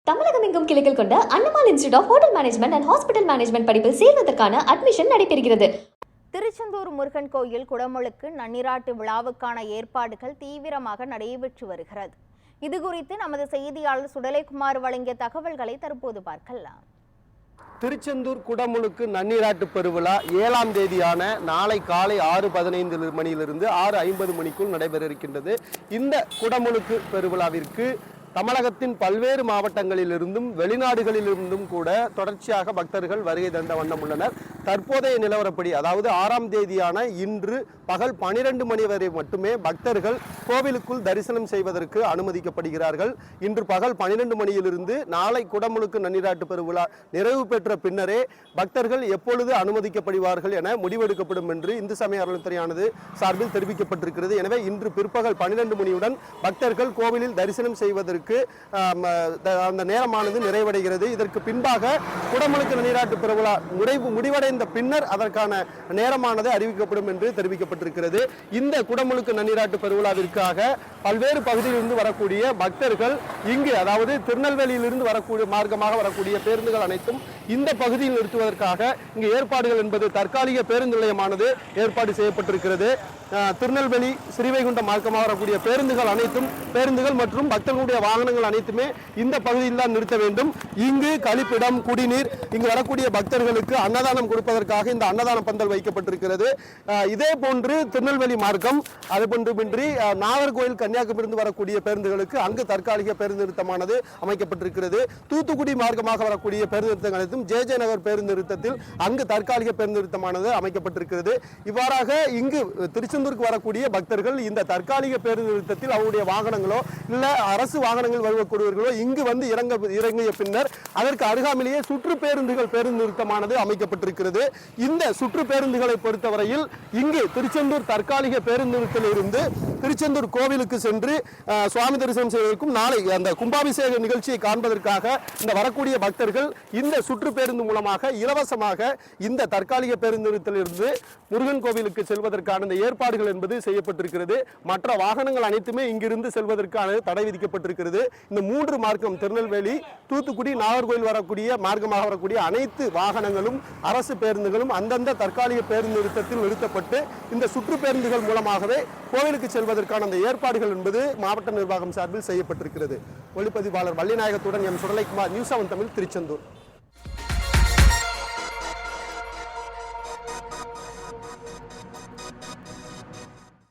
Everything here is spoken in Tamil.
தமிழகம் எங்கும் கிளைகள் கொண்ட Annamalai institute of hotel management and hospital management படிப்பில் சேர்வதற்கான அட்மிஷன் நடைபெறுகிறது. திருச்செந்தூர் முருகன் கோயில் குடமுழுக்கு நன்னீராட்டு விழாவுக்கான ஏற்பாடுகள் தீவிரமாக நடைபெற்று வருகிறது. இதுகுறித்து நமது செய்தியாளர் சுடலைக்குமார் வழங்கிய தகவல்களை தற்போது பார்க்கலாம். திருச்செந்தூர் குடமுழுக்கு நன்னீராட்டு பெருவிழா 7ஆம் தேதியான நாளை காலை 6:15 மணியிலிருந்து 6:50 மணிக்குள் நடைபெற இருக்கின்றது. இந்த குடமுழுக்கு பெருவிழாவிற்கு தமிழகத்தின் பல்வேறு மாவட்டங்களிலிருந்தும் வெளிநாடுகளிலிருந்தும் கூட தொடர்ச்சியாக பக்தர்கள் வருகை தந்த வண்ணம் உள்ளனர். தற்போதைய நிலவரப்படி, அதாவது 6ஆம் தேதியான இன்று பகல் 12 மணி வரை மட்டுமே பக்தர்கள் கோவிலுக்குள் தரிசனம் செய்வதற்கு அனுமதிக்கப்படுகிறார்கள். இன்று பகல் 12 மணியிலிருந்து நாளை குடமுழுக்கு நன்னீராட்டு பெருவிழா நிறைவு பெற்ற பின்னரே பக்தர்கள் எப்பொழுது அனுமதிக்கப்படுவார்கள் என முடிவெடுக்கப்படும் என்று இந்து சமய அறநிலையத்துறையானது சார்பில் தெரிவிக்கப்பட்டிருக்கிறது. எனவே இன்று பிற்பகல் 12 மணியுடன் பக்தர்கள் கோவிலில் தரிசனம் செய்வதற்கு அந்த நேரமானது நிறைவடைகிறது. இதற்கு பின்பாக குடமுழுக்கு நன்னீராட்டு பெருவிழா முடிவடைந்த பின்னர் அதற்கான நேரமானது அறிவிக்கப்படும் என்று தெரிவிக்கப்பட்டிருக்கிறது. இந்த குடமுழுக்கு நன்னீராட்டு பெருவிழாவிற்காக பல்வேறு பகுதியிலிருந்து வரக்கூடிய பக்தர்கள் இங்கு, அதாவது திருநெல்வேலியிலிருந்து வரக்கூடிய மார்க்கமாக வரக்கூடிய பேருந்துகள் அனைத்தும் இந்த பகுதியில் நிறுத்துவதற்காக இங்கு ஏற்பாடுகள் என்பது தற்காலிக பேருந்து நிலையமானது ஏற்பாடு செய்யப்பட்டிருக்கிறது. திருநெல்வேலி ஸ்ரீவைகுண்டம் மார்க்கமாக வரக்கூடிய பேருந்துகள் மற்றும் பக்தர்களுடைய வாகனங்கள் அனைத்துமே இந்த பகுதியில் தான் நிறுத்த வேண்டும். இங்கு கழிப்பிடம், குடிநீர், இங்கு வரக்கூடிய பக்தர்களுக்கு அன்னதானம் கொடுப்பதற்காக இந்த அன்னதான பந்தல் வைக்கப்பட்டிருக்கிறது. இதே போன்று திருநெல்வேலி மார்க்கம், அது போன்றுமின்றி நாகர்கோவில் கன்னியாகுமரியிலிருந்து வரக்கூடிய பேருந்துகளுக்கு அங்கு தற்காலிக பேருந்து நிறுத்தமானது அமைக்கப்பட்டிருக்கிறது. தூத்துக்குடி மார்க்கமாக வரக்கூடிய பேருந்து நிறுத்தங்கள் அனைத்தும் ஜே நகர் பேருந்து நிறுத்தத்தில் அங்கு தற்காலிக பேருந்து நிறுத்தமானது அமைக்கப்பட்டிருக்கிறது. இவ்வாறாக இங்கு திருச்செந்தூருக்கு வரக்கூடிய பக்தர்கள் இந்த தற்காலிக பேருந்து நிறுத்தத்தில் அவருடைய வாகனங்களோ இல்ல அரசு வாகனங்கள் வரக்கூடியவர்களோ இங்கு வந்து இறங்கிய பின்னர் அதற்கு அருகாமையிலேயே சுற்று பேருந்துகள் பேருந்து நிறுத்தமானது அமைக்கப்பட்டிருக்கிறது. இந்த சுற்று பேருந்துகளை பொறுத்தவரையில் இங்கு திருச்செந்தூர் தற்காலிக பேருந்து நிறுத்தத்திலிருந்து திருச்செந்தூர் கோவிலுக்கு சென்று சுவாமி தரிசனம் செய்வதற்கும் நாளை அந்த கும்பாபிஷேக நிகழ்ச்சியை காண்பதற்காக இந்த வரக்கூடிய பக்தர்கள் இந்த சுற்று பேருந்து மூலமாக இலவசமாக இந்த தற்காலிக பேருந்து நிறுத்தத்திலிருந்து முருகன் கோவிலுக்கு செல்வதற்கான இந்த ஏற்பாடுகள் என்பது செய்யப்பட்டிருக்கிறது. மற்ற வாகனங்கள் அனைத்துமே இங்கிருந்து செல்வதற்கான தடை விதிக்கப்பட்டிருக்கிறது. இந்த 3 மார்க்கம் திருநெல்வேலி, தூத்துக்குடி, நாகர்கோவில் வரக்கூடிய மார்க்கமாக வரக்கூடிய அனைத்து வாகனங்களும் அரசு பேருந்துகளும் அந்தந்த தற்காலிக பேருந்து நிறுத்தத்தில் நிறுத்தப்பட்டு இந்த சுற்று பேருந்துகள் மூலமாகவே கோவிலுக்கு செல்வதற்கான அந்த ஏற்பாடுகள் என்பது மாவட்ட நிர்வாகம் சார்பில் செய்யப்பட்டிருக்கிறது. ஒளிப்பதிவாளர் வள்ளிநாயகத்துடன் எம் சுடலைக்குமார், நியூஸ் 7 தமிழ், திருச்செந்தூர்.